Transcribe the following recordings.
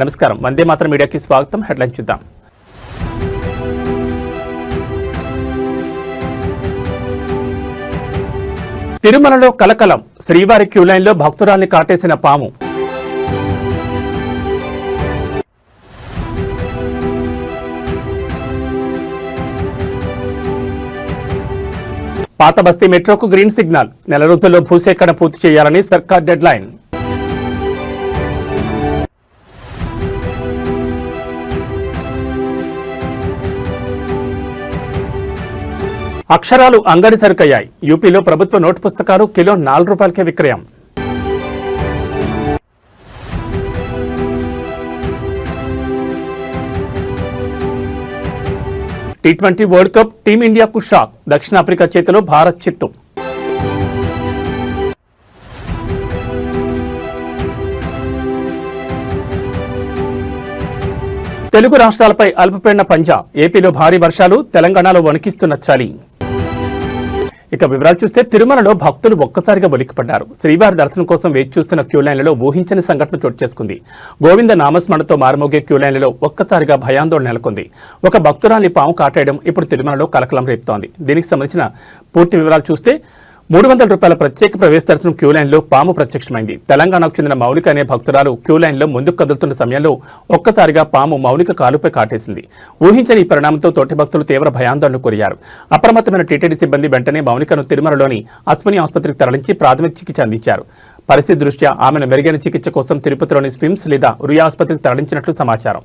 నమస్కారం, వందే మాతరం మీడియాకి స్వాగతం. హెడ్లైన్ చూద్దాం. తిరుమలలో కలకలం, శ్రీవారి క్యూలైన్లో భక్తురాల్ని కాటేసిన పాము. పాత బస్తీ మెట్రోకు గ్రీన్ సిగ్నల్, నెల రోజుల్లో భూసేకరణ పూర్తి చేయాలని సర్కార్ డెడ్ లైన్. అక్షరాలు అంగడి సరుకయ్యాయి. యూపీలో ప్రభుత్వ నోటు పుస్తకాలు కిలో ₹4 విక్రయం. T20 వరల్డ్ కప్ టీమిండియాకు షాక్, దక్షిణాఫ్రికా చేతిలో భారత్ చిత్తు. తెలుగు రాష్ట్రాలపై అల్పపీడన పంజా, ఏపీలో భారీ వర్షాలు, తెలంగాణలో వణికిస్తున్న చలి. ఇక వివరాలు చూస్తే తిరుమలలో భక్తులు ఒక్కసారిగా ఉలిక్కిపడ్డారు. శ్రీవారి దర్శనం కోసం వేచి చూస్తున్న క్యూలైన్లలో ఊహించని సంఘటన చోటు చేసుకుంది. గోవింద నామస్మరణతో మారుమోగే క్యూలైన్లలో ఒక్కసారిగా భయాందోళన నెలకొంది. ఒక భక్తురాల్ని పాము కాటేయడం ఇప్పుడు తిరుమలలో కలకలం రేపుతోంది. దీనికి సంబంధించిన పూర్తి వివరాలు చూస్తే ₹300 ప్రత్యేక ప్రవేశ దర్శనం క్యూలైన్లో పాము ప్రత్యక్షమైంది. తెలంగాణకు చెందిన మౌనిక అనే భక్తురాలు క్యూలైన్లో ముందుకు కదులుతున్న సమయంలో ఒక్కసారిగా పాము మౌనిక కాలుపై కాటేసింది. ఊహించని ఈ పరిణామంతో తోటి భక్తులు తీవ్ర భయాందోళన కోరారు. అప్రమత్తమైన టీటీడీ సిబ్బంది వెంటనే మౌనికను తిరుమలలోని అశ్విని ఆసుపత్రికి తరలించి ప్రాథమిక చికిత్స అందించారు. పరిస్థితి దృష్ట్యా ఆమెను మెరుగైన చికిత్స కోసం తిరుపతిలోని స్విమ్స్ లేదా రుయా ఆసుపత్రికి తరలించినట్లు సమాచారం.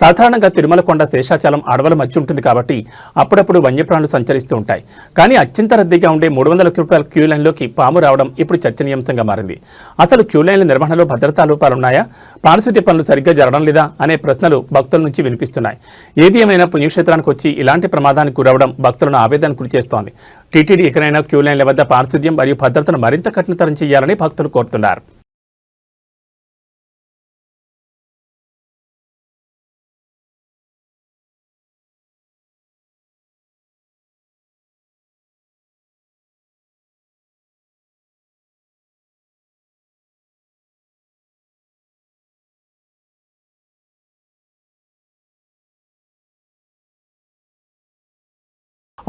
సాధారణంగా తిరుమల కొండ శేషాచలం అడవుల మధ్య ఉంటుంది కాబట్టి అప్పుడప్పుడు వన్యప్రాణులు సంచరిస్తూ ఉంటాయి. కానీ అత్యంత రద్దీగా ఉండే ₹300 క్యూలైన్లోకి పాము రావడం ఇప్పుడు చర్చనీయాంశంగా మారింది. అసలు క్యూలైన్ల నిర్వహణలో భద్రతా లోపాలున్నాయా, పారిశుద్ధ్య పనులు సరిగ్గా జరగడం లేదా అనే ప్రశ్నలు భక్తుల నుంచి వినిపిస్తున్నాయి. ఏది ఏమైనా పుణ్యక్షేత్రానికి వచ్చి ఇలాంటి ప్రమాదానికి గురవడం భక్తులను ఆవేదనకు గురిచేస్తోంది. టీటీడీ ఎక్కడైనా క్యూలైన్ల వద్ద పారిశుద్ధ్యం మరియు భద్రతను మరింత కఠినతరం చేయాలని భక్తులు కోరుతున్నారు.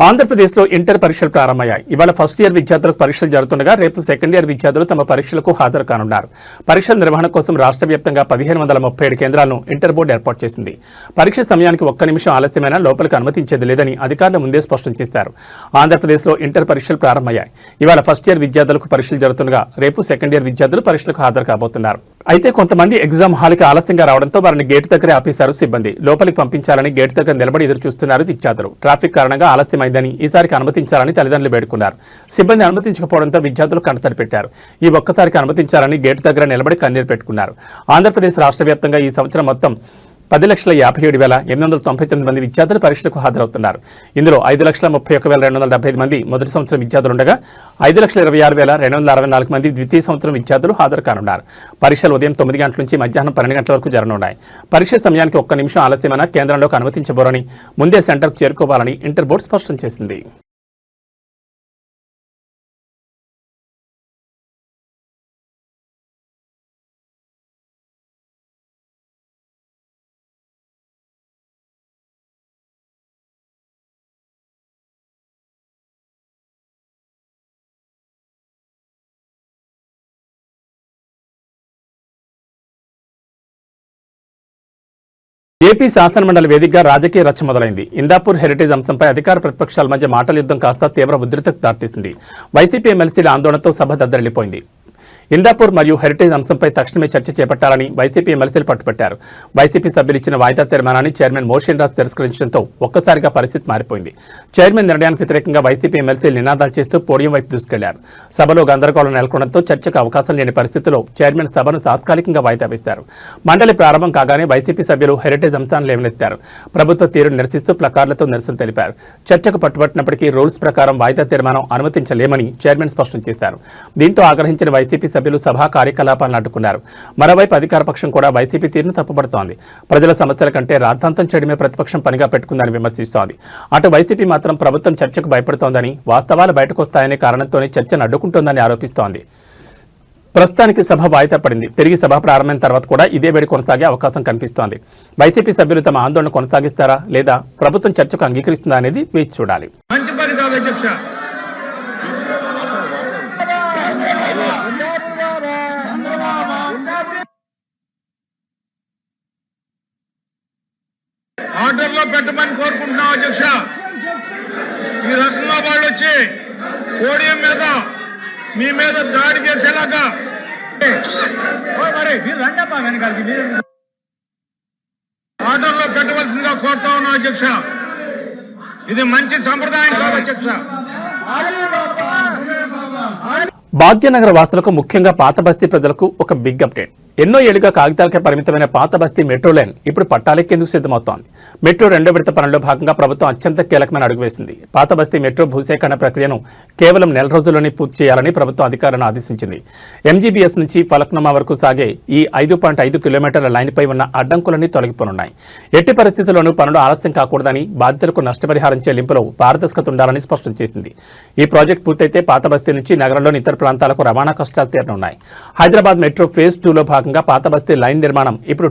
ఆంధ్రప్రదేశ్లో ఇంటర్ పరీక్షలు ప్రారంభమయ్యాయి. ఇవాళ ఫస్ట్ ఇయర్ విద్యార్థులకు పరీక్షలు జరుగుతుండగా రేపు సెకండ్ ఇయర్ విద్యార్థులు తమ పరీక్షలకు హాజరు కానున్నారు. పరీక్షల నిర్వహణ కోసం రాష్ట్ర వ్యాప్తంగా 1537 కేంద్రాలను ఇంటర్ బోర్డు ఏర్పాటు చేసింది. పరీక్ష సమయానికి ఒక్క నిమిషం ఆలస్యమైనా లోపలికి అనుమతించేది లేదని అధికారులు ముందే స్పష్టం చేశారు. ఆంధ్రప్రదేశ్లో ఇంటర్ పరీక్షలు ప్రారంభమయ్యాయి. ఇవాళ ఫస్ట్ ఇయర్ విద్యార్థులకు పరీక్షలు జరుగుతుండగా రేపు సెకండ్ ఇయర్ విద్యార్థులు పరీక్షలకు హాజరు కాబోతున్నారు. అయితే కొంతమంది ఎగ్జామ్ హాల్కి ఆలస్యంగా రావడంతో వారిని గేటు దగ్గరే ఆపేశారు సిబ్బంది. లోపలికి పంపించాలని గేటు దగ్గర నిలబడి ఎదురు చూస్తున్నారు విద్యార్థులు. ట్రాఫిక్ కారణంగా ఆలస్యమైందని, ఈసారికి అనుమతించాలని తల్లిదండ్రులు వేడుకున్నారు. సిబ్బంది అనుమతించకపోవడంతో విద్యార్థులు కంటతడి పెట్టారు. ఈ ఒక్కసారికి అనుమతించాలని గేటు దగ్గర నిలబడి కన్నీరు పెట్టుకున్నారు. ఆంధ్రప్రదేశ్ రాష్ట్ర వ్యాప్తంగా ఈ సంవత్సరం మొత్తం 10,57,899 మంది విద్యార్థులు పరీక్షలకు హాజరవుతున్నారు. ఇందులో 5,31,275 మంది మొదటి సంవత్సరం విద్యార్థులుండగా 5,26,264 మంది ద్వితీయ సంవత్సరం విద్యార్థులు హాజరు కానున్నారు. పరీక్షలు ఉదయం 9 గంటల నుంచి మధ్యాహ్నం 12 గంటల వరకు జరగనున్నాయి. పరీక్ష సమయానికి ఒక్క నిమిషం ఆలస్యమైన కేంద్రంలోకి అనుమతించబోరని, ముందే సెంటర్కు చేరుకోవాలని ఇంటర్ బోర్డు స్పష్టం చేసింది. ఏపీ శాసనమండలి వేదికగా రాజకీయ రచ్చ మొదలైంది. ఇందాపూర్ హెరిటేజ్ అంశంపై అధికార ప్రతిపక్షాల మధ్య మాటల యుద్ధం కాస్త తీవ్ర ఉద్రిక్తతకు దారితీసింది. వైసీపీ ఎమ్మెల్సీల ఆందోళనతో సభ దద్దరిల్లిపోయింది. ఇందాపూర్ మరియు హెరిటేజ్ అంశంపై తక్షణమే చర్చ చేపట్టాలని వైసీపీ ఎమ్మెల్సీలు పట్టుబట్టారు. వైసీపీ సభ్యులు ఇచ్చిన వాయిదా తీర్మానాన్ని చైర్మన్ మోషన్ రాజ్ తిరస్కరించడంతో ఒక్కసారిగా పరిస్థితి మారిపోయింది. చైర్మన్ నిర్ణయానికి వ్యతిరేకంగా వైసీపీ ఎమ్మెల్సీలు నినాదాలు చేస్తూ పోడియం వైపు దూసుకెళ్లారు. సభలో గందరగోళం నెలకొనడంతో చర్చకు అవకాశం లేని పరిస్థితిలో చైర్మన్ సభను తాత్కాలికంగా వాయిదా వేశారు. మండలి ప్రారంభం కాగానే వైసీపీ సభ్యులు హెరిటేజ్ అంశాన్ని లేవనెత్తారు. ప్రభుత్వ తీరును నిరసిస్తూ ప్లకార్డులతో నిరసన తెలిపారు. చర్చకు పట్టుబట్టినప్పటికీ రూల్స్ ప్రకారం వాయిదా తీర్మానం అనుమతించలేమని చైర్మన్ స్పష్టం చేశారు. దీంతో ఆగ్రహించిన వైసీపీ సభ్యులు సభా కార్యకలాపాలను అడ్డుకున్నారు. మరోవైపు అధికార పక్షం కూడా వైసీపీ తీరును తప్పుపడుతోంది. ప్రజల సమస్యల కంటే రాద్ధాంతం చేయడమే ప్రతిపక్షం పనిగా పెట్టుకుందని విమర్శిస్తోంది. అటు వైసీపీ మాత్రం ప్రభుత్వం చర్చకు భయపడుతోందని, వాస్తవాలు బయటకొస్తాయనే కారణంతోనే చర్చను అడ్డుకుంటోందని ఆరోపిస్తోంది. ప్రస్తుతానికి సభ వాయిదా పడింది. తిరిగి సభ ప్రారంభమైన తర్వాత కూడా ఇదే వేడి కొనసాగే అవకాశం కనిపిస్తోంది. వైసీపీ సభ్యులు తమ ఆందోళన కొనసాగిస్తారా లేదా ప్రభుత్వం చర్చకు అంగీకరిస్తుందా అనేది వేచి చూడాలి. ఆర్డర్లో పెట్టమని కోరుకుంటున్నాం అధ్యక్ష. ఈ రకంగా వాళ్ళు వచ్చి పోడియం మీద మీ మీద దాడి చేసేలాగా ఆర్డర్లో పెట్టవలసిందిగా కోరుతా ఉన్నాం అధ్యక్ష. ఇది మంచి సంప్రదాయం కాదు అధ్యక్ష. భాగ్యనగర వాసులకు, ముఖ్యంగా పాత బస్తీ ప్రజలకు ఒక బిగ్ అప్డేట్. ఎన్నో ఏళ్లుగా కాగితాలకే పరిమితమైన పాత బస్తీ మెట్రో లైన్ ఇప్పుడు పట్టాలెక్కేందుకు సిద్ధమవుతోంది. మెట్రో 2వ విడత పనుల్లో భాగంగా ప్రభుత్వం అత్యంత కీలకమైన అడుగు వేసింది. పాత బస్తీ మెట్రో భూసేకరణ ప్రక్రియను కేవలం నెల రోజుల్లోనే పూర్తి చేయాలని ప్రభుత్వం అధికారులను ఆదేశించింది. ఎంజీబీఎస్ నుంచి ఫలక్నుమా వరకు సాగే ఈ 5.5 కిలోమీటర్ల లైన్పై ఉన్న అడ్డంకులన్నీ తొలగిపోనున్నాయి. ఎట్టి పరిస్థితుల్లోనూ పనులు ఆలస్యం కాకూడదని, బాధితులకు నష్టపరిహారం చెల్లింపులో పారదర్శకత ఉండాలని స్పష్టం చేసింది. ఈ ప్రాజెక్టు పూర్తయితే పాత బస్తీ నుంచి నగరంలోని ఇతర ప్రాంతాలకు రవాణా కష్టాలు తీరనున్నాయి. హైదరాబాద్ మెట్రో ఫేజ్ 2లో భాగంగా పాత బస్తీ లైన్ నిర్మాణం ఇప్పుడు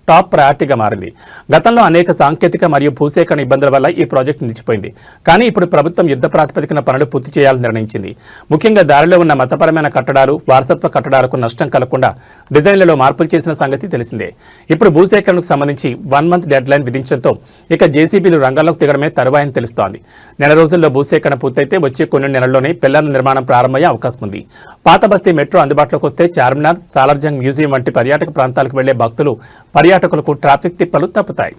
టాప్ ప్రయారిటీగా మారింది. గతంలో అనేక సాంకేతిక మరియు భూసేకరణ ఇబ్బందుల వల్ల ఈ ప్రాజెక్టు నిలిచిపోయింది. కానీ ఇప్పుడు ప్రభుత్వం యుద్ధ ప్రాతిపదికన పనులు పూర్తి చేయాలని నిర్ణయించింది. ముఖ్యంగా దారిలో ఉన్న మతపరమైన కట్టడాలు, వారసత్వ కట్టడాలకు నష్టం కలగకుండా డిజైన్లలో మార్పులు చేసిన సంగతి తెలిసిందే. ఇప్పుడు భూసేకరణకు సంబంధించి 1 మంత్ డెడ్ లైన్ విధించడంతో ఇక జేసీబీలు రంగంలోకి దిగడమే తరువాయని తెలుస్తోంది. నెల రోజుల్లో భూసేకరణ పూర్తయితే వచ్చే కొన్ని నెలల్లోనే పిల్లర్ల నిర్మాణం ప్రారంభమయ్యే అవకాశం ఉంది. పాత బస్తీ మెట్రో అందుబాటులోకి వస్తే చార్మినార్, సాలార్జంగ్ మ్యూజియం వంటి పర్యాటక ప్రాంతాలకు వెళ్లే భక్తులు, పర్యాటకులకు ట్రాఫిక్ తిప్పలు తప్పుతాయి.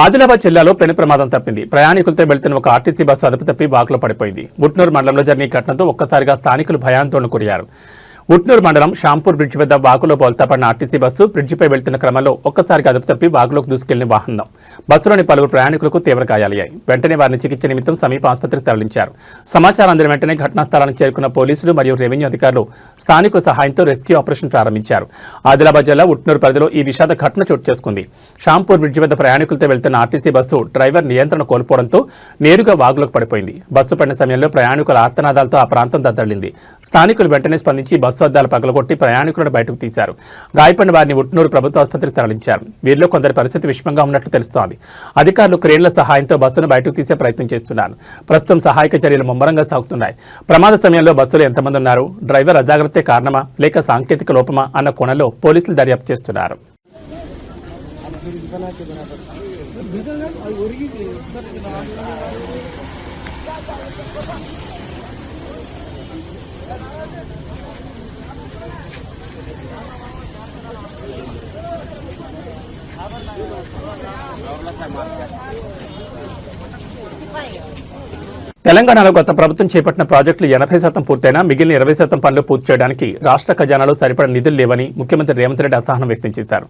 ఆదిలాబాద్ జిల్లాలో పెను ప్రమాదం తప్పింది. ప్రయాణికులతో వెళ్తున్న ఒక ఆర్టీసీ బస్సు అదుపు తప్పి వాగులో పడిపోయింది. ముట్నూరు మండలంలో జరిగిన ఈ ఘటనతో ఒక్కసారిగా స్థానికులు భయాందోళనకు గురయ్యారు. ఉట్నూరు మండలం షాంపూర్ బ్రిడ్జ్ వద్ద వాగులో బోల్తాపడిన ఆర్టీసీ బస్సు బ్రిడ్జిపై వెళ్తున్న క్రమంలో ఒక్కసారిగా అదుపు తప్పి వాగులోకి దూసుకెళ్లిన వాహనం. బస్సులోని పలువురు ప్రయాణికులకు తీవ్ర గాయాలయ్యాయి. వెంటనే వారిని చికిత్స నిమిత్తం సమీప ఆసుపత్రికి తరలించారు. సమాచారం అందిన వెంటనే ఘటనా స్థలానికి చేరుకున్న పోలీసులు మరియు రెవెన్యూ అధికారులు స్థానికుల సహాయంతో రెస్క్యూ ఆపరేషన్ ప్రారంభించారు. ఆదిలాబాద్ జిల్లా ఉట్నూరు పరిధిలో ఈ విషాద ఘటన చోటు చేసుకుంది. షాంపూర్ బ్రిడ్జి వద్ద ప్రయాణికులతో వెళ్తున్న ఆర్టీసీ బస్సు డ్రైవర్ నియంత్రణ కోల్పోవడంతో నేరుగా వాగులోకి పడిపోయింది. బస్సు పడిన సమయంలో ప్రయాణికుల ఆర్తనాదాలతో ఆ ప్రాంతం దద్దరిల్లింది. స్థానికులు వెంటనే స్పందించి బస్సు అద్దాలు పగలగొట్టి ప్రయాణికులను బయటకు తీశారు. గాయపడిన వారిని ఉట్నూరు ప్రభుత్వ ఆసుపత్రికి తరలించారు. వీరిలో కొందరి పరిస్థితి విషమంగా ఉన్నట్లు తెలుస్తోంది. అధికారులు క్రేన్ల సహాయంతో బస్సును బయటకు తీసే ప్రయత్నం చేస్తున్నారు. ప్రస్తుతం సహాయక చర్యలు ముమ్మరంగా సాగుతున్నాయి. ప్రమాద సమయంలో బస్సులో ఎంతమంది ఉన్నారు, డ్రైవర్ అజాగ్రత్తే కారణమా లేక సాంకేతిక లోపమా అన్న కోణంలో పోలీసులు దర్యాప్తు చేస్తున్నారు. తెలంగాణలో గత ప్రభుత్వం చేపట్టిన ప్రాజెక్టులు 80% పూర్తయినా మిగిలిన 20% పనులు పూర్తి చేయడానికి రాష్ట్ర ఖజానాలో సరిపడ నిధులు లేవని ముఖ్యమంత్రి రేవంత్ రెడ్డి అసహనం వ్యక్తం చేశారు.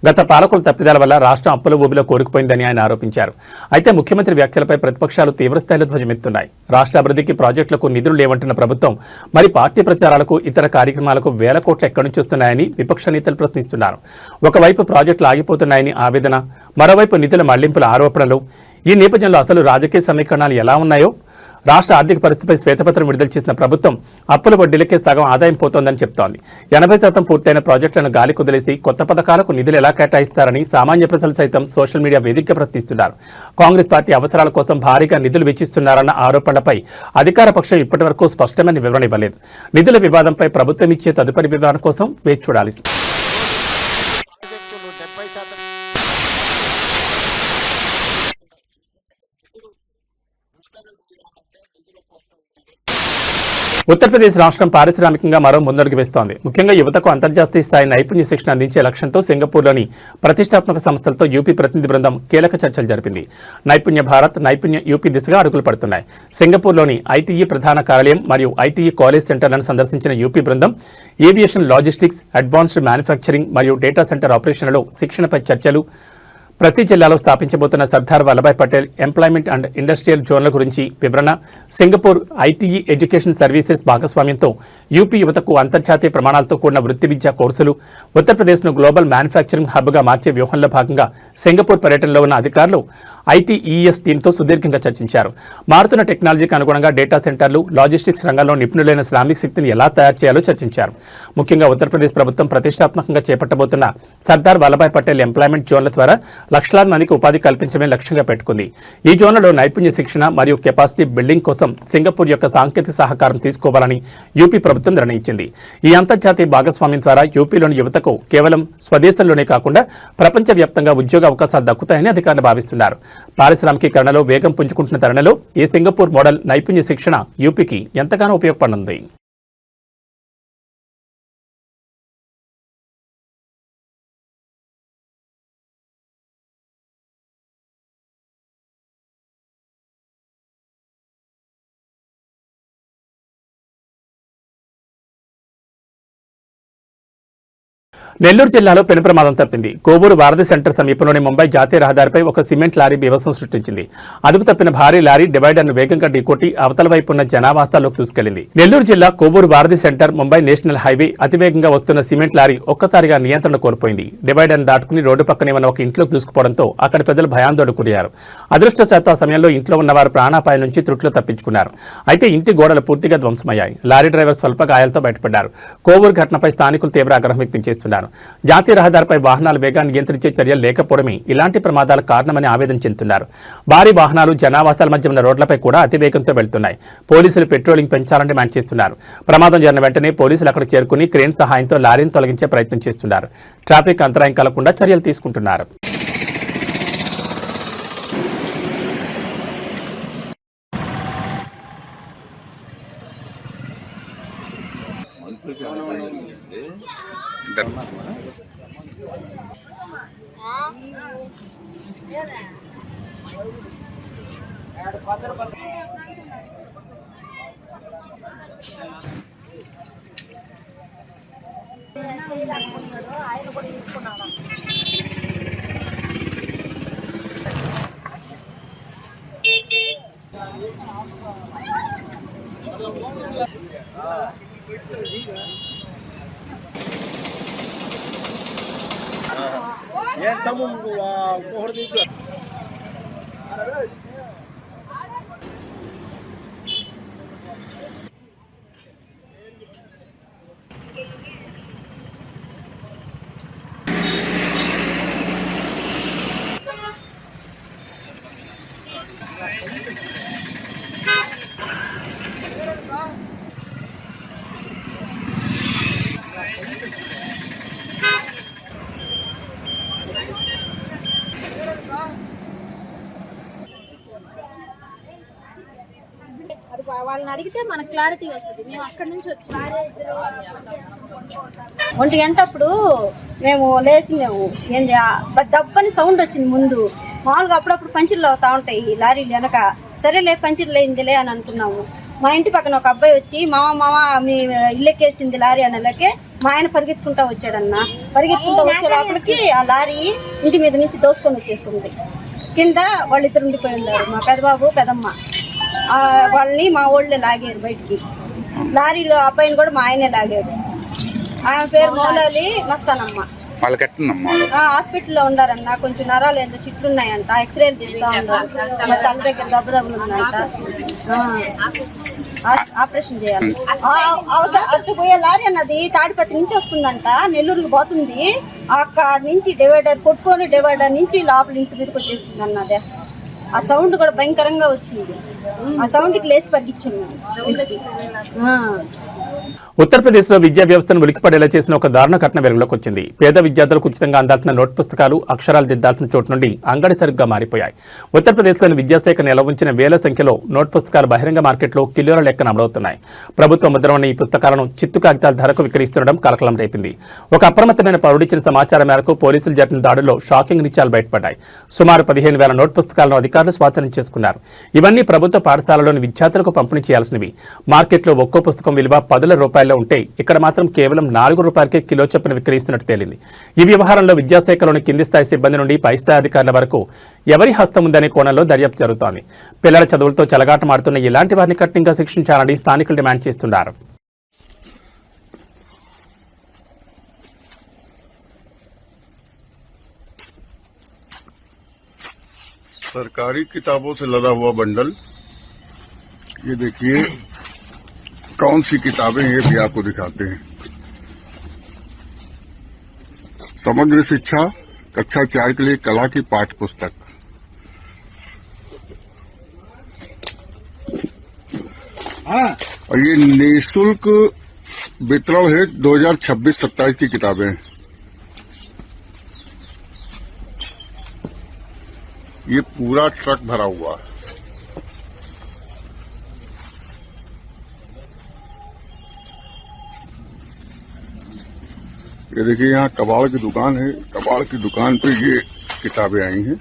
గత పాలకుల తప్పిదాల వల్ల రాష్ట్రం అప్పుల ఊబిలో కోరుకుపోయిందని ఆయన ఆరోపించారు. అయితే ముఖ్యమంత్రి వ్యాఖ్యలపై ప్రతిపక్షాలు తీవ్రస్థాయిలో ధ్వజమెత్తున్నాయి. రాష్ట్ర అభివృద్ధికి ప్రాజెక్టులకు నిధులు లేవంటున్న ప్రభుత్వం మరి పార్టీ ప్రచారాలకు, ఇతర కార్యక్రమాలకు వేల కోట్లు ఎక్కడి నుంచి వస్తున్నాయని విపక్ష నేతలు ప్రశ్నిస్తున్నారు. ఒకవైపు ప్రాజెక్టులు ఆగిపోతున్నాయని ఆవేదన, మరోవైపు నిధుల మళ్లింపుల ఆరోపణలు. ఈ నేపథ్యంలో అసలు రాజకీయ సమీకరణాలు ఎలా ఉన్నాయో, రాష్ట్ర ఆర్థిక పరిస్థితిపై శ్వేతపత్రం విడుదల చేసిన ప్రభుత్వం అప్పుల వడ్డీలకే సగం ఆదాయం పోతోందని చెప్తోంది. 80% పూర్తయిన ప్రాజెక్టులను గాలి కుదిలేసి కొత్త పథకాలకు నిధులు ఎలా కేటాయిస్తారని సామాన్య ప్రజలు సైతం సోషల్ మీడియా వేదికగా ప్రశ్నిస్తున్నారు. కాంగ్రెస్ పార్టీ అవసరాల కోసం భారీగా నిధులు వెచ్చిస్తున్నారన్న ఆరోపణలపై అధికార పక్షం ఇప్పటివరకు స్పష్టమైన వివరణ ఇవ్వలేదు. నిధుల వివాదంపై ప్రభుత్వం ఇచ్చే తదుపరి వివరణ కోసం వేచి చూడాలి. ఉత్తరప్రదేశ్ రాష్ట్రం పారిశ్రామికంగా మరో ముందడుగు వేస్తోంది. ముఖ్యంగా యువతకు అంతర్జాతీయ స్థాయి నైపుణ్య శిక్షణ అందించే లక్ష్యంతో సింగపూర్లోని ప్రతిష్టాత్మక సంస్థలతో యూపీ ప్రతినిధి బృందం కీలక చర్చలు జరిపింది. నైపుణ్య భారత్, నైపుణ్య యూపీ దిశగా అడుగులు పడుతున్నాయి. సింగపూర్లోని ఐటీఈ ప్రధాన కార్యాలయం మరియు ఐటీఈ కాలేజ్ సెంటర్లను సందర్శించిన యూపీ బృందం ఏవియేషన్, లాజిస్టిక్స్, అడ్వాన్స్డ్ మ్యానుఫ్యాక్చరింగ్ మరియు డేటా సెంటర్ ఆపరేషన్లలో శిక్షణపై చర్చలు, ప్రతి జిల్లాలో స్థాపించబోతున్న Sardar Vallabhbhai Patel employment and industrial జోన్ల గురించి వివరణ, సింగపూర్ ఐటీఈ ఎడ్యుకేషన్ సర్వీసెస్ భాగస్వామ్యంతో యూపీ యువతకు అంతర్జాతీయ ప్రమాణాలతో కూడిన వృత్తి విద్యా కోర్సులు, ఉత్తరప్రదేశ్ను గ్లోబల్ మ్యానుఫ్యాక్చరింగ్ హబ్గా మార్చే వ్యూహంలో భాగంగా సింగపూర్ పర్యటనలో ఉన్న అధికారులు ఐటీఈఎస్ టీంతో సుదీర్ఘంగా చర్చించారు. మారుతున్న టెక్నాలజీకి అనుగుణంగా డేటా సెంటర్లు, లాజిస్టిక్స్ రంగాల్లో నిపుణులైన శ్రామిక శక్తిని ఎలా తయారు చేయాలో చర్చించారు. ముఖ్యంగా ఉత్తరప్రదేశ్ ప్రభుత్వం ప్రతిష్టాత్మకంగా చేపట్టబోతున్న సర్దార్ వల్లభాయ్ పటేల్ ఎంప్లాయ్మెంట్ జోన్ల ద్వారా లక్షలాది మందికి ఉపాధి కల్పించడమే లక్ష్యంగా పెట్టుకుంది. ఈ జోన్లలో నైపుణ్య శిక్షణ మరియు కెపాసిటీ బిల్డింగ్ కోసం సింగపూర్ యొక్క సాంకేతిక సహకారం తీసుకోవాలని యూపీ ప్రభుత్వం నిర్ణయించింది. ఈ అంతర్జాతీయ భాగస్వామ్యం ద్వారా యూపీలోని యువతకు కేవలం స్వదేశంలోనే కాకుండా ప్రపంచవ్యాప్తంగా ఉద్యోగ అవకాశాలు దక్కుతాయని అధికారులు భావిస్తున్నారు. పారిశ్రామికీకరణలో వేగం పుంజుకుంటున్న తరుణంలో ఈ సింగపూర్ మోడల్ నైపుణ్య శిక్షణ యూపీకి ఎంతగానో ఉపయోగపడనుంది. నెల్లూరు జిల్లాలో పెను ప్రమాదం తప్పింది. కోవూరు వారధి సెంటర్ సమీపంలోని ముంబై జాతీయ రహదారిపై ఒక సిమెంట్ లారీ బీభత్సం సృష్టించింది. అదుపు తప్పిన భారీ లారీ డివైడర్ను వేగంగా ఢీకొట్టి అవతల వైపు ఉన్న జనావాసాల్లోకి దూసుకెళ్లింది. నెల్లూరు జిల్లా కోవూరు వారధి సెంటర్ ముంబై నేషనల్ హైవే అతివేగంగా వస్తున్న సిమెంట్ లారీ ఒక్కసారిగా నియంత్రణ కోల్పోయింది. డివైడర్ను దాటుకుని రోడ్డు పక్కనే ఉన్న ఒక ఇంట్లోకి దూసుకుపోవడంతో అక్కడి ప్రజలు భయాందోళనకు గురయ్యారు. అదృష్టవశాత్తు ఆ సమయంలో ఇంట్లో ఉన్నవారు ప్రాణాపాయం నుంచి త్రుట్లో తప్పించుకున్నారు. అయితే ఇంటి గోడలు పూర్తిగా ధ్వంసమయ్యాయి. లారీ డ్రైవర్ స్వల్ప గాయాలతో బయటపడ్డారు. కోవూరు ఘటనపై స్థానికులు తీవ్ర ఆగ్రహం వ్యక్తం చేస్తున్నారు. జాతీయ రహదారిపై వాహనాల వేగాన్ని నియంత్రించే చర్యలు లేకపోవడమే ఇలాంటి ప్రమాదాలకు కారణమని ఆవేదన చెందుతున్నారు. భారీ వాహనాలు జనావాసాల మధ్య ఉన్న రోడ్లపై కూడా అతివేగంతో వెళ్తున్నాయి. పోలీసులు పెట్రోలింగ్ పెంచాలని డిమాండ్ చేస్తున్నారు. ప్రమాదం జరిగిన వెంటనే పోలీసులు అక్కడికి చేరుకుని క్రేన్ సహాయంతో లారీని తొలగించే ప్రయత్నం చేస్తున్నారు. ట్రాఫిక్ అంతరాయం కలగకుండా చర్యలు తీసుకుంటున్నారు. వాళ్ళని అడిగితే మనకు క్లారిటీ వస్తుంది. మేము అక్కడి నుంచి వచ్చి 1 గంటప్పుడు మేము లేచి ఏంటి దబ్బని సౌండ్ వచ్చింది. ముందు మామూలుగా అప్పుడప్పుడు పంచులు అవుతా ఉంటాయి ఈ లారీలు వెనక. సరేలే పంచులు అయిందిలే అని అనుకున్నాము. మా ఇంటి పక్కన ఒక అబ్బాయి వచ్చి మామ మీ ఇల్లెక్కేసింది లారీ అనలకే మా ఆయన పరిగెత్తుకుంటా వచ్చాడన్న. పరిగెత్తుకుంటా వచ్చే లోపలికి ఆ లారీ ఇంటి మీద నుంచి దోసుకొని వచ్చేస్తుంది. కింద వాళ్ళిద్దరు ఉండిపోయి ఉన్నారు, మా పెదబాబు పెదమ్మ. వాళ్ళని మా ఊళ్ళో లాగారు బయటికి. లారీలో అబ్బాయిని కూడా మా ఆయనే లాగాడు. ఆయన పేరు మౌలాలి మస్తానమ్మ. హాస్పిటల్లో ఉండారన్న. కొంచెం నరాలు ఏందో చిట్లున్నాయంట. ఎక్స్రేలు తీస్తా ఉన్నారు. మా తల దగ్గర దెబ్బలు ఉందంట. ఆపరేషన్ చేయాలి. అటు పోయే లారీ అన్నది తాడిపత్రి నుంచి వస్తుందంట, నెల్లూరుకి పోతుంది. అక్కడ నుంచి డివైడర్ కొట్టుకొని డివైడర్ నుంచి లోపల ఇంటి మీదకి వచ్చేస్తుంది అన్నదే. ఆ సౌండ్ కూడా భయంకరంగా వచ్చింది. ఆ సౌండ్కి లేచి పరిగించాము. ఉత్తరప్రదేశ్లో విద్యా వ్యవస్థను ఉలిక్కిపడేలా చేసిన ఒక దారుణ ఘటన వెలుగులోకి వచ్చింది. పేద విద్యార్థులకు ఉచితంగా అందాల్సిన నోట్ పుస్తకాలు, అక్షరాలు దిద్దాల్సిన చోటు నుండి అంగడి సరుగ్గా మారిపోయాయి. ఉత్తరప్రదేశ్లోని విద్యాశాఖ నిల్వ ఉంచిన వేల సంఖ్యలో నోట్ పుస్తకాలు బహిరంగ మార్కెట్లో కిలోల లెక్కన అమలవుతున్నాయి. ప్రభుత్వ ముద్ర ఉన్న ఈ పుస్తకాలను చిత్తు కాగితాల ధరకు విక్రయిస్తుండడం కలకలం రేపింది. ఒక అప్రమత్తమైన పౌరుడిచ్చిన సమాచారం మేరకు పోలీసులు జరిపిన దాడుల్లో షాకింగ్ నిత్యాలు బయటపడ్డాయి. సుమారు 15,000 నోట్ పుస్తకాలను అధికారులు స్వాధీనం చేసుకున్నారు. ఇవన్నీ ప్రభుత్వ పాఠశాలలోని విద్యార్థులకు పంపిణీ చేయాల్సినవి. మార్కెట్లో ఒక్కో పుస్తకం విలువ 10,000 రూపాయలు ఉంటే ఇక్కడ మాత్రం కేవలం 4 రూపాయలకే కిలో చొప్పున విక్రయిస్తున్నట్టు తేలింది. ఈ వ్యవహారంలో విద్యాశాఖలోని కింది స్థాయి సిబ్బంది నుండి పై స్థాయి అధికారుల వరకు ఎవరి హస్తం ఉందనే కోణంలో దర్యాప్తు జరుగుతోంది. పిల్లల చదువులతో చెలగాటమాడుతున్న ఇలాంటి వారిని కఠినంగా శిక్షించాలని స్థానికులు డిమాండ్ చేస్తున్నారు. सरकारी किताबों से लदा हुआ बंडल, ये देखिए कौन सी किताबें ये भी आपको दिखाते हैं। समग्र शिक्षा कक्षा 4 के लिए कला की पाठ्य पुस्तक, और ये निःशुल्क वितरण है 2026-27 की किताबें हैं। ये पूरा ट्रक भरा हुआ है। ये देखिए यहाँ कबाड़ की दुकान है, कबाड़ की दुकान पे ये किताबें आई हैं।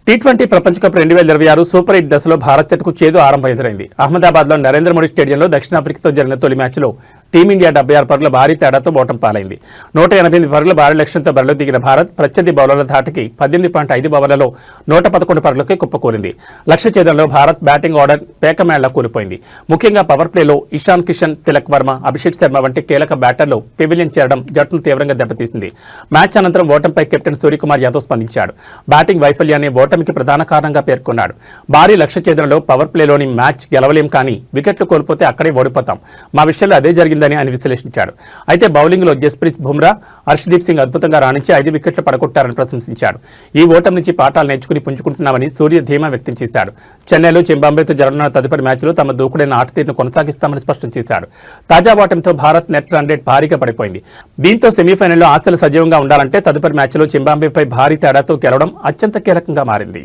T20 ప్రపంచ కప్ 2026 సూపర్ 8 దశలో భారత్ జట్టుకు చేదు ఆరంభం ఎదురైంది. అహ్మదాబాద్లో నరేంద్ర మోడీ స్టేడియంలో దక్షిణాఫ్రికాతో జరిగిన తొలి మ్యాచ్లో టీమిండియా 76 పరుగుల భారీ తేడాతో ఓటమి పాలైంది. 188 పరుగుల భారీ లక్ష్యంతో బరిలో దిగిన భారత్ ప్రత్యర్థి బౌలర్ల ధాటికి 18.5 ఓవర్లలో 111 పరుగులకే కుప్పకూలింది. లక్ష్య ఛేదనలో భారత్ బ్యాటింగ్ ఆర్డర్ పేకమేళ్లా కూలిపోయింది. ముఖ్యంగా పవర్ ప్లేలో ఇషాన్ కిషన్, తిలక్ వర్మ, అభిషేక్ శర్మ వంటి కీలక బ్యాటర్లు పెవిలియన్ చేరడం జట్టును తీవ్రంగా దెబ్బతీసింది. మ్యాచ్ అనంతరం ఓటమిపై కెప్టెన్ సూర్యకుమార్ యాదవ్ స్పందించాడు. బ్యాటింగ్ వైఫల్యాన్ని ఓటమికి ప్రధాన కారణంగా పేర్కొన్నాడు. భారీ లక్ష్య ఛేదనలో పవర్ ప్లేలోని మ్యాచ్ గెలవలేం, కానీ వికెట్లు కోల్పోతే అక్కడే ఓడిపోతాం. మా విషయంలో అదే జరిగిందని ఆయన విశ్లేషించాడు. అయితే బౌలింగ్లో జస్ప్రీత్ బుమ్రా, హర్షదీప్ సింగ్ అద్భుతంగా రాణించి 5 వికెట్లు పడగొట్టారని ప్రశంసించాడు. ఈ ఓటమి నుంచి పాఠాలు నేర్చుకుని పుంజుకుంటున్నామని సూర్య ధీమా వ్యక్తం చేశాడు. చెన్నైలో జింబాబ్వేతో జరగనున్న తదుపరి మ్యాచ్లో తమ దూకుడైన ఆట తీరును కొనసాగిస్తామని స్పష్టం చేశాడు. తాజా ఓటమితో భారత్ నెట్ రన్ రేట్ భారీగా పడిపోయింది. దీంతో సెమీఫైనల్లో ఆశలు సజీవంగా ఉండాలంటే తదుపరి మ్యాచ్లో జింబాబ్వేపై భారీ తేడాతో గెలవడం అత్యంత కీలకంగా మారింది.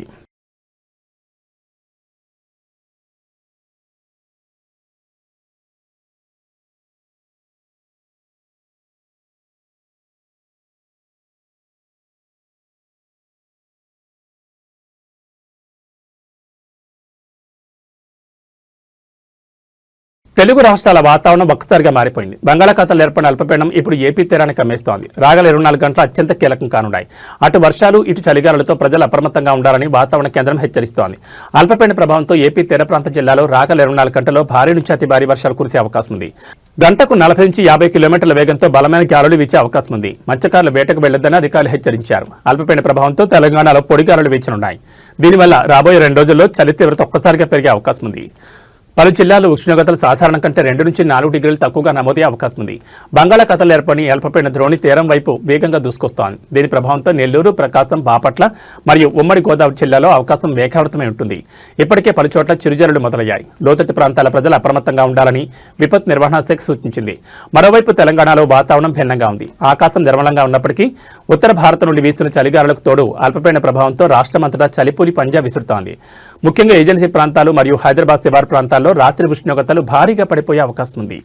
తెలుగు రాష్ట్రాల వాతావరణం ఒక్కసారిగా మారిపోయింది. బంగాళాఖాతంలో ఏర్పడిన అల్పపీడనం ఇప్పుడు ఏపీ తీరాన్ని కమ్మేస్తోంది. రాగల 24 గంటలు అత్యంత కీలకం కానున్నాయి. అటు వర్షాలు, ఇటు చలిగాలులతో ప్రజలు అప్రమత్తంగా ఉండాలని వాతావరణ కేంద్రం హెచ్చరిస్తోంది. అల్పపీడన ప్రభావంతో ఏపీ తీర ప్రాంత జిల్లాలో రాగల 24 గంటల్లో భారీ నుంచి అతి భారీ వర్షాలు కురిసే అవకాశం ఉంది. గంటకు 40 నుంచి 50 కిలోమీటర్ల వేగంతో బలమైన గాలులు వీచే అవకాశం ఉంది. మత్స్యకారులు వేటకు వెళ్లొద్దని అధికారులు హెచ్చరించారు. అల్పపీడన ప్రభావంతో తెలంగాణలో పొడి గాలులు వీచనున్నాయి. దీనివల్ల రాబోయే 2 రోజుల్లో చలి తీవ్రత ఒక్కసారిగా పెరిగే అవకాశం ఉంది. పలు జిల్లాల్లో ఉష్ణోగ్రతలు సాధారణం కంటే 2 నుంచి 4 డిగ్రీలు తక్కువగా నమోదయ్యే అవకాశం ఉంది. బంగాళాఖాతంలో ఏర్పడిన అల్పపీడన ద్రోణి తీరం వైపు వేగంగా దూసుకొస్తోంది. దీని ప్రభావంతో నెల్లూరు, ప్రకాశం, బాపట్ల మరియు ఉమ్మడి గోదావరి జిల్లాలో అవకాశం మేఘావృతమై ఉంటుంది. ఇప్పటికే పలుచోట్ల చిరుజల్లులు మొదలయ్యాయి. లోతట్టు ప్రాంతాల ప్రజలు అప్రమత్తంగా ఉండాలని విపత్తు నిర్వహణ శాఖ సూచించింది. మరోవైపు తెలంగాణలో వాతావరణం భిన్నంగా ఉంది. ఆకాశం నిర్మలంగా ఉన్నప్పటికీ ఉత్తర భారత నుండి వీస్తున్న చలిగాలులకు తోడు అల్పపీడన ప్రభావంతో రాష్ట్రమంతటా చలిపూలి పంజా విసురుతోంది. ముఖ్యంగా ఏజెన్సీ ప్రాంతాలు మరియు హైదరాబాద్ శివారు ప్రాంతాల్లో రాత్రి ఉష్ణోగ్రతలు భారీగా పడిపోయే అవకాశం ఉంది.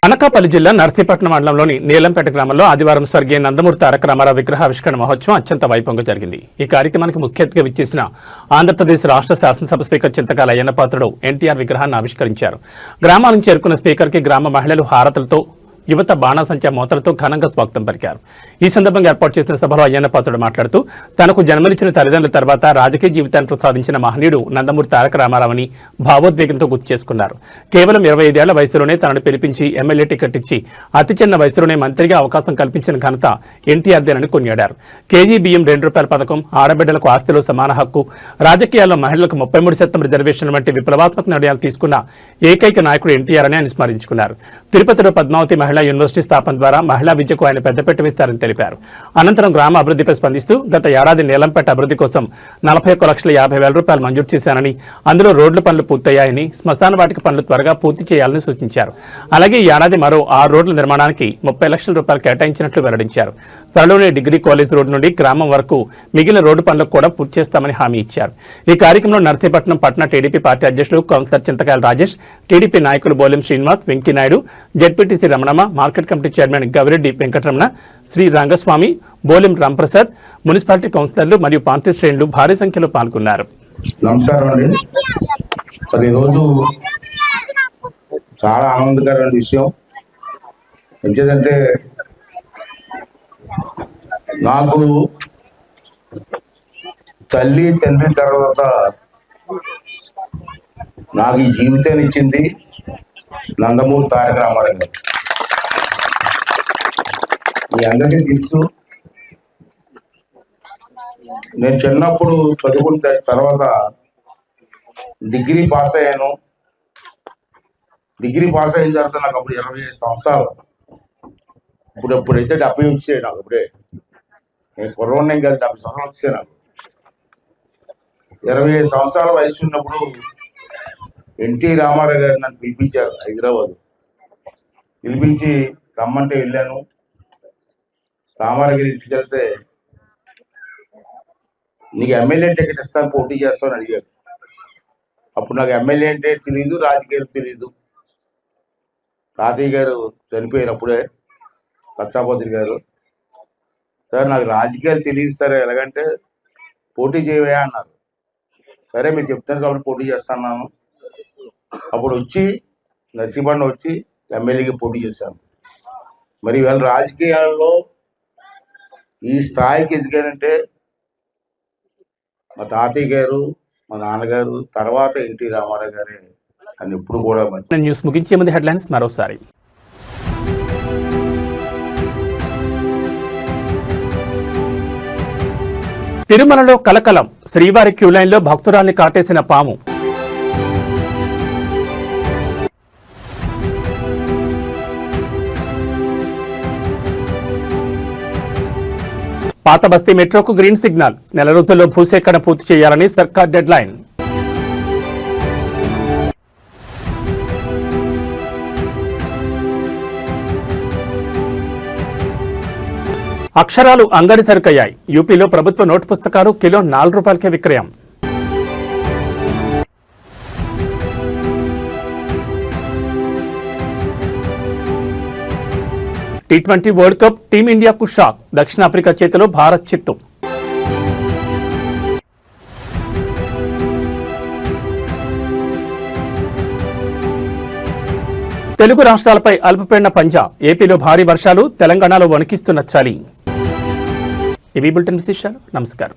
అనకాపల్లి జిల్లా నర్సీపట్నం మండలంలోని నీలంపేట గ్రామంలో ఆదివారం స్వర్గీయ నందమూరి తారక రామారావు విగ్రహావిష్కరణ మహోత్సవం అత్యంత వైభవంగా జరిగింది. ఈ కార్యక్రమానికి ముఖ్య అతిథిగా విచ్చేసిన ఆంధ్రప్రదేశ్ రాష్ట్ర శాసనసభ స్పీకర్ చింతకాయల అయ్యన్న పాత్రుడు ఎన్టీఆర్ విగ్రహాన్ని ఆవిష్కరించారు. గ్రామాలను చేరుకున్న స్పీకర్కి గ్రామ మహిళలు హారతులతో, యువత బాణాసంచా మోతలతో ఘనంగా స్వాగతం పలికారు. ఈ సందర్భంగా ఏర్పాటు చేసిన సభలో అయ్యన్న పాత్రుడు మాట్లాడుతూ తనకు జన్మనిచ్చిన తల్లిదండ్రుల తర్వాత రాజకీయ జీవితాన్ని ప్రసాదించిన మహనీయుడు నందమూరి తారక రామారావుని భావోద్వేగంతో గుర్తు చేసుకున్నారు. కేవలం 25 ఏళ్ల వయసులోనే తనను పిలిపించి ఎమ్మెల్యే టికెట్ ఇచ్చి అతి చిన్న వయసులోనే మంత్రిగా అవకాశం కల్పించిన ఘనత ఎన్టీఆర్దేనని కొనియాడారు. కేజీ బియ్యం ₹2 పథకం, ఆడబిడ్డలకు ఆస్తిలో సమాన హక్కు, రాజకీయాల్లో మహిళలకు 33% రిజర్వేషన్ వంటి విప్లవాత్మక నిర్ణయాలు తీసుకున్న ఏకైక నాయకుడు ఎన్టీఆర్ అని ఆయన స్మరించుకున్నారు. తిరుపతిలో పద్మావతి మహిళా యూనివర్సిటీ స్థాపన ద్వారా మహిళా విద్యకు ఆయన పెద్దపీట వేస్తారని తెలిపారు. అనంతరం గ్రామ అభివృద్ధిపై స్పందిస్తూ గత ఏడాది నీలంపేట అభివృద్ధి కోసం ₹41,50,000 మంజూరు చేశానని, అందులో రోడ్ల పనులు పూర్తయ్యాయని, శ్మశాన వాటిక పనులు త్వరగా పూర్తి చేయాలని సూచించారు. అలాగే ఈ ఏడాది మరో 6 రోడ్ల నిర్మాణానికి ₹30 లక్షల కేటాయించినట్లు వెల్లడించారు. త్వరలోనే డిగ్రీ కాలేజ్ రోడ్డు నుండి గ్రామం వరకు మిగిలిన రోడ్డు పనులకు కూడా పూర్తి చేస్తామని హామీ ఇచ్చారు. ఈ కార్యక్రమంలో నర్సీపట్నం పట్టణ టీడీపీ పార్టీ అధ్యక్షులు కౌన్సిలర్ చింతకాయల రాజేష్, టీడీపీ నాయకులు Bolem Srinivas, Venkinaidu, ZPTC Ramanamma, market committee chairman Gavireddy Venkataramana, Sri Rangaswamy, Bolem Ramprasad, municipality కౌన్సిలర్లు మరియు పార్టీ శ్రేణులు భారీ సంఖ్యలో పాల్గొన్నారు. నమస్కారం అండి. మరి ఈరోజు చాలా ఆనందకరమైన విషయం. ఎందుకంటే నాకు తల్లి తండ్రి తర్వాత నాకు ఈ జీవితాన్ని ఇచ్చింది నందమూరి తారక రామారావు గారు. మీ అందరికీ తెలుసు, నేను చిన్నప్పుడు చదువుకున్న తర్వాత డిగ్రీ పాస్ అయ్యాను. డిగ్రీ పాస్ అయిన తర్వాత నాకు అప్పుడు 25 సంవత్సరాలు. ఇప్పుడైతే 70 వచ్చాయి నాకు. ఇప్పుడే నేను కుర్రోడ్నే కాదు, 70 సంవత్సరాలు వచ్చాయి నాకు. 25 సంవత్సరాల వయసు ఉన్నప్పుడు ఎన్టీ రామారావు గారు నన్ను పిలిపించారు హైదరాబాద్. పిలిపించి రమ్మంటే వెళ్ళాను. రామారావు గారి ఇంటికి వెళ్తే నీకు ఎమ్మెల్యే టికెట్ ఇస్తాను, పోటీ చేస్తామని అడిగారు. అప్పుడు నాకు ఎమ్మెల్యే అంటే తెలియదు, రాజకీయాలు తెలియదు. తాతయ్య గారు చనిపోయారు అప్పుడే, పచ్చాపోతులు గారు. సార్ నాకు రాజకీయాలు తెలియదు సార్, ఎలాగంటే పోటీ చేయవా అన్నారు. సరే మీరు చెప్తాను కాబట్టి పోటీ చేస్తున్నాను. అప్పుడు వచ్చి నర్సీపట్నం వచ్చి ఎమ్మెల్యేకి పోటీ చేశాను. మరి ఇవాళ రాజకీయాల్లో ఈ స్థాయికి ఎదిగానంటే మా తాతయ్య గారు, మా నాన్నగారు, తర్వాత ఎన్టీ రామారావు గారే అని ఎప్పుడు కూడా. న్యూస్ ముగించే ముందు హెడ్లైన్స్ మరోసారి. తిరుమలలో కలకలం, శ్రీవారి క్యూలైన్లో భక్తురాల్ని కాటేసిన పాము. పాత బస్తీ మెట్రోకు గ్రీన్ సిగ్నల్, నెల రోజుల్లో భూసేకరణ పూర్తి చేయాలని సర్కార్ డెడ్ లైన్. అక్షరాలు అంగడి సరుకయ్యాయి, యూపీలో ప్రభుత్వ నోటు పుస్తకాలు కిలో ₹4 విక్రయం. T20 వరల్డ్ కప్, టీమిండియాకు షాక్, దక్షిణాఫ్రికా చేతిలో భారత్ చిత్తు. తెలుగు రాష్ట్రాలపై అల్పపీడన పంజా, ఏపీలో భారీ వర్షాలు, తెలంగాణలో వణికిస్తున్న చలి. ఇవి బులెటిన్ విశేషాలు. నమస్కారం.